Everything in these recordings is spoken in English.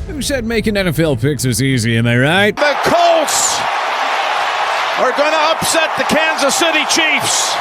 Who said making NFL picks was easy, am I right? The Colts are going to upset the Kansas City Chiefs.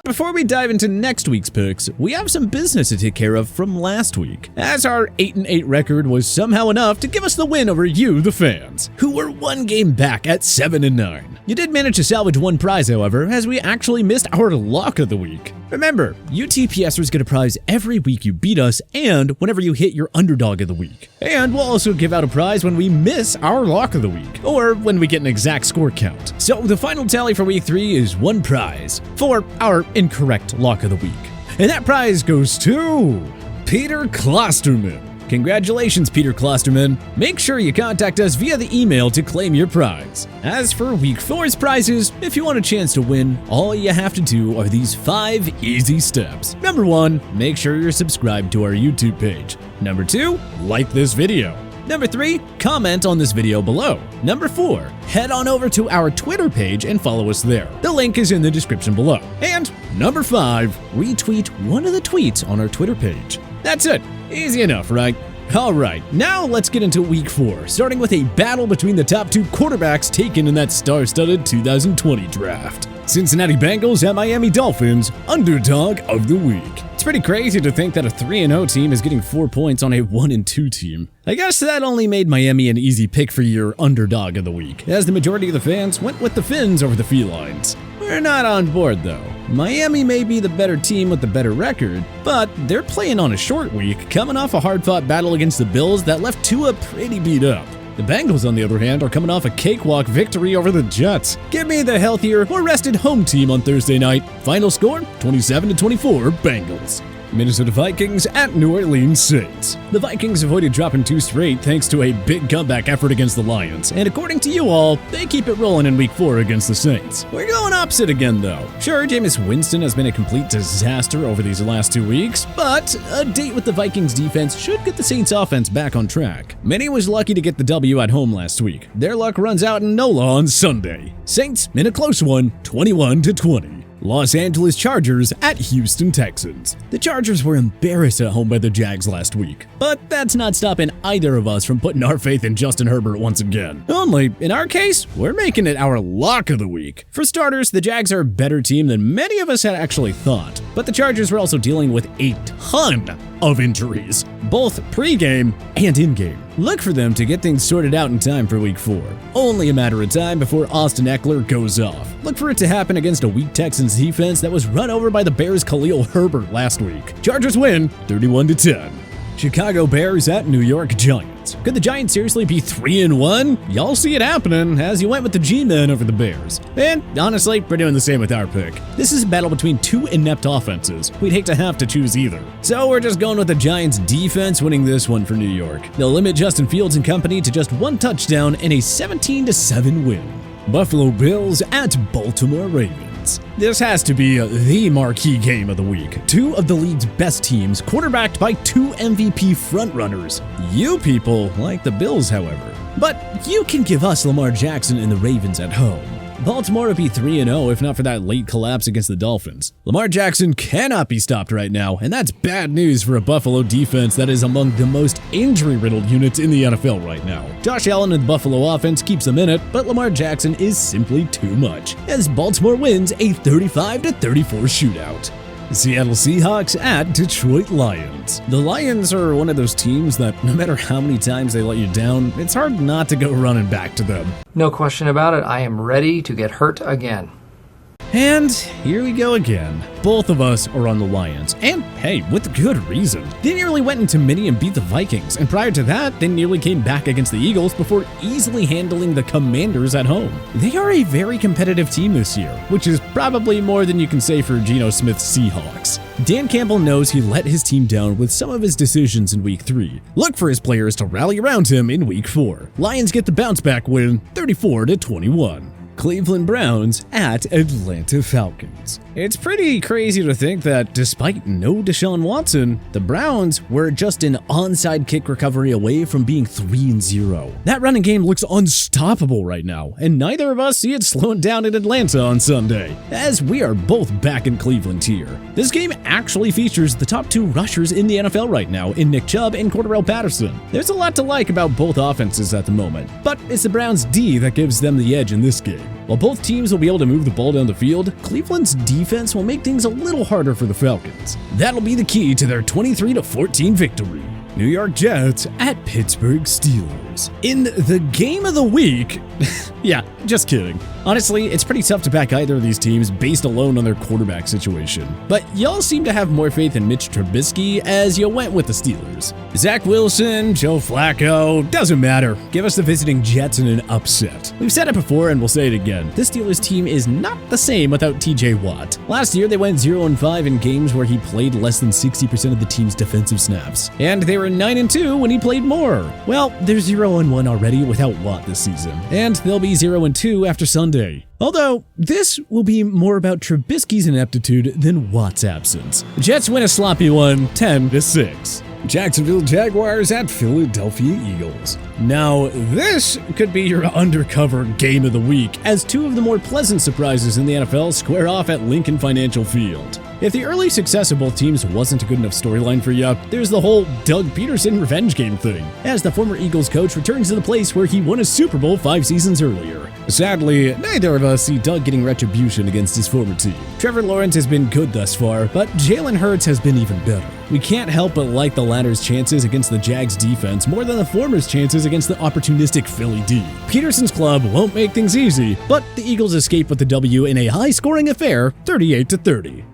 Before we dive into next week's picks, we have some business to take care of from last week, as our 8-8 record was somehow enough to give us the win over you, the fans, who were one game back at 7-9. You did manage to salvage one prize, however, as we actually missed our lock of the week. Remember, you TPSers get a prize every week you beat us and whenever you hit your underdog of the week. And we'll also give out a prize when we miss our lock of the week, or when we get an exact score count. So the final tally for week 3 is one prize for our incorrect lock of the week. And that prize goes to Peter Klosterman. Congratulations, Peter Klosterman. Make sure you contact us via the email to claim your prize. As for week 4's prizes, if you want a chance to win, all you have to do are these 5 easy steps. Number 1, make sure you're subscribed to our YouTube page. Number 2, like this video. Number 3, comment on this video below. Number 4, head on over to our Twitter page and follow us there. The link is in the description below. And number 5, retweet one of the tweets on our Twitter page. That's it. Easy enough, right? Alright, now let's get into week 4, starting with a battle between the top 2 quarterbacks taken in that star-studded 2020 draft. Cincinnati Bengals at Miami Dolphins, underdog of the week. It's pretty crazy to think that a 3-0 team is getting 4 points on a 1-2 team. I guess that only made Miami an easy pick for your underdog of the week, as the majority of the fans went with the Fins over the Felines. We're not on board though. Miami may be the better team with the better record, but they're playing on a short week, coming off a hard-fought battle against the Bills that left Tua pretty beat up. The Bengals, on the other hand, are coming off a cakewalk victory over the Jets. Give me the healthier, more rested home team on Thursday night. Final score, 27-24 Bengals. Minnesota Vikings at New Orleans Saints. The Vikings avoided dropping 2 straight thanks to a big comeback effort against the Lions, and according to you all, they keep it rolling in week 4 against the Saints. We're going opposite again though. Sure, Jameis Winston has been a complete disaster over these last 2 weeks, but a date with the Vikings defense should get the Saints offense back on track. Minnie was lucky to get the W at home last week. Their luck runs out in NOLA on Sunday. Saints in a close one, 21-20. Los Angeles Chargers at Houston Texans. The Chargers were embarrassed at home by the Jags last week, but that's not stopping either of us from putting our faith in Justin Herbert once again. Only, in our case, we're making it our lock of the week. For starters, the Jags are a better team than many of us had actually thought, but the Chargers were also dealing with a ton of injuries, both pre-game and in-game. Look for them to get things sorted out in time for week 4. Only a matter of time before Austin Eckler goes off. Look for it to happen against a weak Texans defense that was run over by the Bears' Khalil Herbert last week. Chargers win 31-10. Chicago Bears at New York Giants. Could the Giants seriously be 3-1? Y'all see it happening as you went with the G-Men over the Bears. And honestly, we're doing the same with our pick. This is a battle between 2 inept offenses. We'd hate to have to choose either. So we're just going with the Giants defense winning this one for New York. They'll limit Justin Fields and company to just 1 touchdown in a 17-7 win. Buffalo Bills at Baltimore Ravens. This has to be the marquee game of the week. 2 of the league's best teams, quarterbacked by 2 MVP frontrunners. You people like the Bills, however. But you can give us Lamar Jackson and the Ravens at home. Baltimore would be 3-0 if not for that late collapse against the Dolphins. Lamar Jackson cannot be stopped right now, and that's bad news for a Buffalo defense that is among the most injury-riddled units in the NFL right now. Josh Allen and the Buffalo offense keeps them in it, but Lamar Jackson is simply too much, as Baltimore wins a 35-34 shootout. The Seattle Seahawks at Detroit Lions. The Lions are one of those teams that no matter how many times they let you down, it's hard not to go running back to them. No question about it, I am ready to get hurt again. And here we go again. Both of us are on the Lions, and hey, with good reason. They nearly went into Mini and beat the Vikings, and prior to that, they nearly came back against the Eagles before easily handling the Commanders at home. They are a very competitive team this year, which is probably more than you can say for Geno Smith's Seahawks. Dan Campbell knows he let his team down with some of his decisions in week 3. Look for his players to rally around him in week 4. Lions get the bounce back win, 34-21. Cleveland Browns at Atlanta Falcons. It's pretty crazy to think that despite no Deshaun Watson, the Browns were just an onside kick recovery away from being 3-0. That running game looks unstoppable right now, and neither of us see it slowing down in Atlanta on Sunday, as we are both back in Cleveland here. This game actually features the top 2 rushers in the NFL right now in Nick Chubb and Cordarrelle Patterson. There's a lot to like about both offenses at the moment, but it's the Browns' D that gives them the edge in this game. While both teams will be able to move the ball down the field, Cleveland's defense will make things a little harder for the Falcons. That'll be the key to their 23-14 victory. New York Jets at Pittsburgh Steelers. In the game of the week, yeah, just kidding. Honestly, it's pretty tough to back either of these teams based alone on their quarterback situation. But y'all seem to have more faith in Mitch Trubisky as you went with the Steelers. Zach Wilson, Joe Flacco, doesn't matter. Give us the visiting Jets in an upset. We've said it before and we'll say it again. This Steelers team is not the same without TJ Watt. Last year, they went 0-5 in games where he played less than 60% of the team's defensive snaps. And they were 9-2 when he played more. Well, they're 0-1 already without Watt this season. And they'll be 0-2 after Sunday. Although, this will be more about Trubisky's ineptitude than Watt's absence. Jets win a sloppy one, 10-6. Jacksonville Jaguars at Philadelphia Eagles. Now, this could be your undercover game of the week, as 2 of the more pleasant surprises in the NFL square off at Lincoln Financial Field. If the early success of both teams wasn't a good enough storyline for you, there's the whole Doug Peterson revenge game thing, as the former Eagles coach returns to the place where he won a Super Bowl 5 seasons earlier. Sadly, neither of us see Doug getting retribution against his former team. Trevor Lawrence has been good thus far, but Jalen Hurts has been even better. We can't help but like the latter's chances against the Jags defense more than the former's chances against the opportunistic Philly D. Peterson's club won't make things easy, but the Eagles escape with the W in a high-scoring affair, 38-30.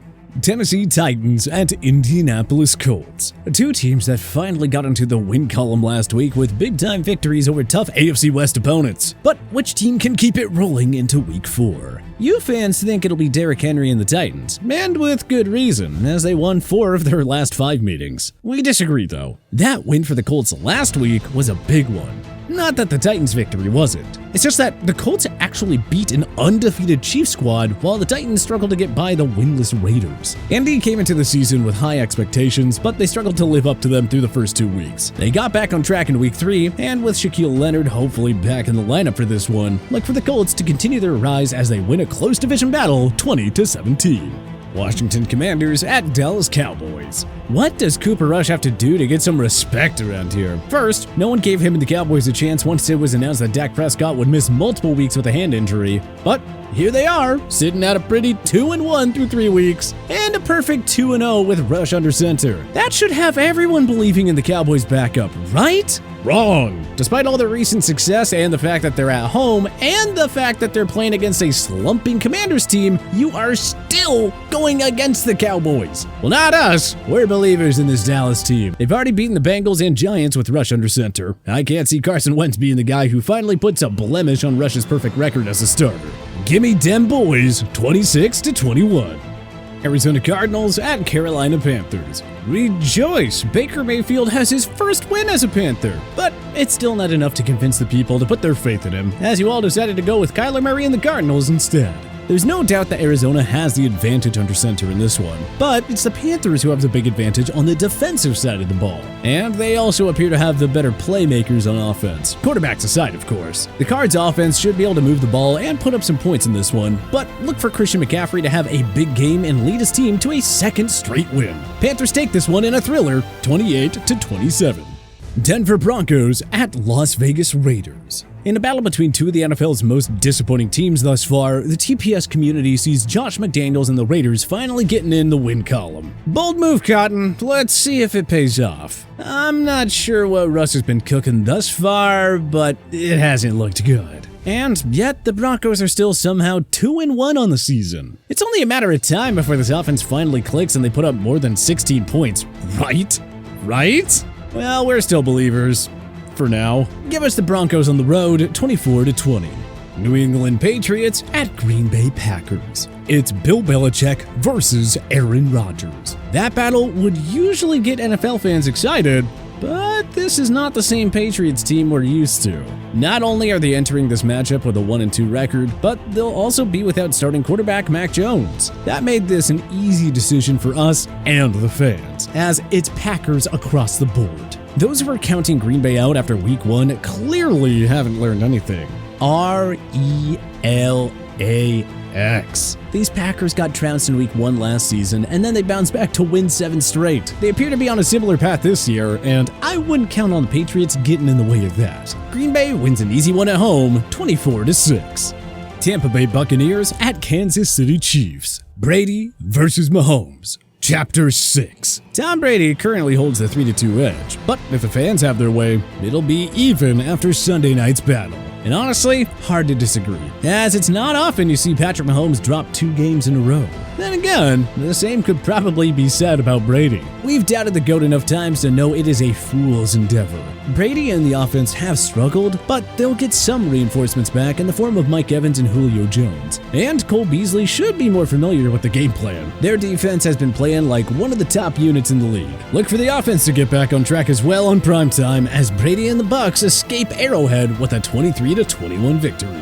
Tennessee Titans at Indianapolis Colts. 2 teams that finally got into the win column last week with big-time victories over tough AFC West opponents. But which team can keep it rolling into Week 4? You fans think it'll be Derrick Henry and the Titans, and with good reason, as they won 4 of their last 5 meetings. We disagree, though. That win for the Colts last week was a big one. Not that the Titans' victory wasn't. It's just that the Colts actually beat an undefeated Chiefs squad while the Titans struggled to get by the winless Raiders. Indy came into the season with high expectations, but they struggled to live up to them through the first 2 weeks. They got back on track in Week 3, and with Shaquille Leonard hopefully back in the lineup for this one, look for the Colts to continue their rise as they win a close division battle 20-17. Washington Commanders at Dallas Cowboys. What does Cooper Rush have to do to get some respect around here? First, no one gave him and the Cowboys a chance once it was announced that Dak Prescott would miss multiple weeks with a hand injury. But here they are, sitting at a pretty 2-1 through 3 weeks, and a perfect 2-0 with Rush under center. That should have everyone believing in the Cowboys' backup, right? Wrong. Despite all their recent success and the fact that they're at home and the fact that they're playing against a slumping Commanders team, you are still going against the Cowboys. Well, not us. We're believers in this Dallas team. They've already beaten the Bengals and Giants with Rush under center. I can't see Carson Wentz being the guy who finally puts a blemish on Rush's perfect record as a starter. Gimme dem boys, 26-21. Arizona Cardinals at Carolina Panthers. Rejoice! Baker Mayfield has his first win as a Panther, but it's still not enough to convince the people to put their faith in him, as you all decided to go with Kyler Murray and the Cardinals instead. There's no doubt that Arizona has the advantage under center in this one, but it's the Panthers who have the big advantage on the defensive side of the ball. And they also appear to have the better playmakers on offense. Quarterbacks aside, of course. The Cards' offense should be able to move the ball and put up some points in this one, but look for Christian McCaffrey to have a big game and lead his team to a second straight win. Panthers take this one in a thriller, 28-27. Denver Broncos at Las Vegas Raiders. In a battle between 2 of the NFL's most disappointing teams thus far, the TPS community sees Josh McDaniels and the Raiders finally getting in the win column. Bold move, Cotton. Let's see if it pays off. I'm not sure what Russ has been cooking thus far, but it hasn't looked good. And yet, the Broncos are still somehow 2-1 on the season. It's only a matter of time before this offense finally clicks and they put up more than 16 points, right? Right? Well, we're still believers. For now. Give us the Broncos on the road, 24-20. New England Patriots at Green Bay Packers. It's Bill Belichick versus Aaron Rodgers. That battle would usually get NFL fans excited, But this is not the same Patriots team we're used to. Not only are they entering this matchup with a 1-2 record, but they'll also be without starting quarterback Mac Jones. That made this an easy decision for us and the fans, as it's Packers across the board. Those who are counting Green Bay out after week 1 clearly haven't learned anything. RELAX. These Packers got trounced in week 1 last season, and then they bounced back to win 7 straight. They appear to be on a similar path this year, and I wouldn't count on the Patriots getting in the way of that. Green Bay wins an easy one at home, 24-6. Tampa Bay Buccaneers at Kansas City Chiefs. Brady versus Mahomes. Chapter 6. Tom Brady currently holds the 3-2 edge, but if the fans have their way, it'll be even after Sunday night's battle. And honestly, hard to disagree, as it's not often you see Patrick Mahomes drop 2 games in a row. Then again, the same could probably be said about Brady. We've doubted the GOAT enough times to know it is a fool's endeavor. Brady and the offense have struggled, but they'll get some reinforcements back in the form of Mike Evans and Julio Jones. And Cole Beasley should be more familiar with the game plan. Their defense has been playing like one of the top units in the league. Look for the offense to get back on track as well on primetime as Brady and the Bucs escape Arrowhead with a 23-21 victory.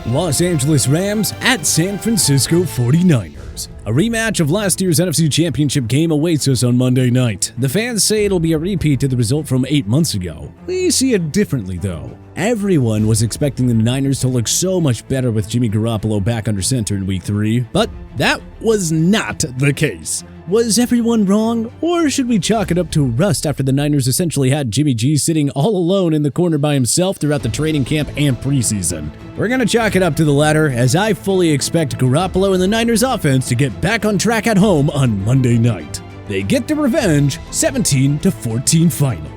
Los Angeles Rams at San Francisco 49ers. A rematch of last year's NFC Championship game awaits us on Monday night. The fans say it'll be a repeat of the result from 8 months ago. We see it differently though. Everyone was expecting the Niners to look so much better with Jimmy Garoppolo back under center in week 3, but that was not the case. Was everyone wrong, or should we chalk it up to rust after the Niners essentially had Jimmy G sitting all alone in the corner by himself throughout the training camp and preseason? We're going to chalk it up to the latter, as I fully expect Garoppolo and the Niners offense to get back on track at home on Monday night. They get the revenge, 17-14 final.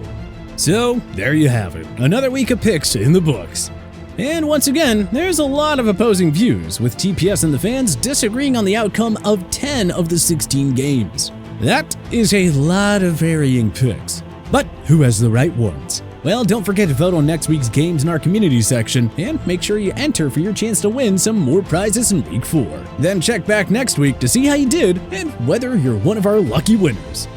So, there you have it, another week of picks in the books. And once again, there's a lot of opposing views, with TPS and the fans disagreeing on the outcome of 10 of the 16 games. That is a lot of varying picks. But who has the right ones? Well, don't forget to vote on next week's games in our community section, and make sure you enter for your chance to win some more prizes in week 4. Then check back next week to see how you did and whether you're one of our lucky winners.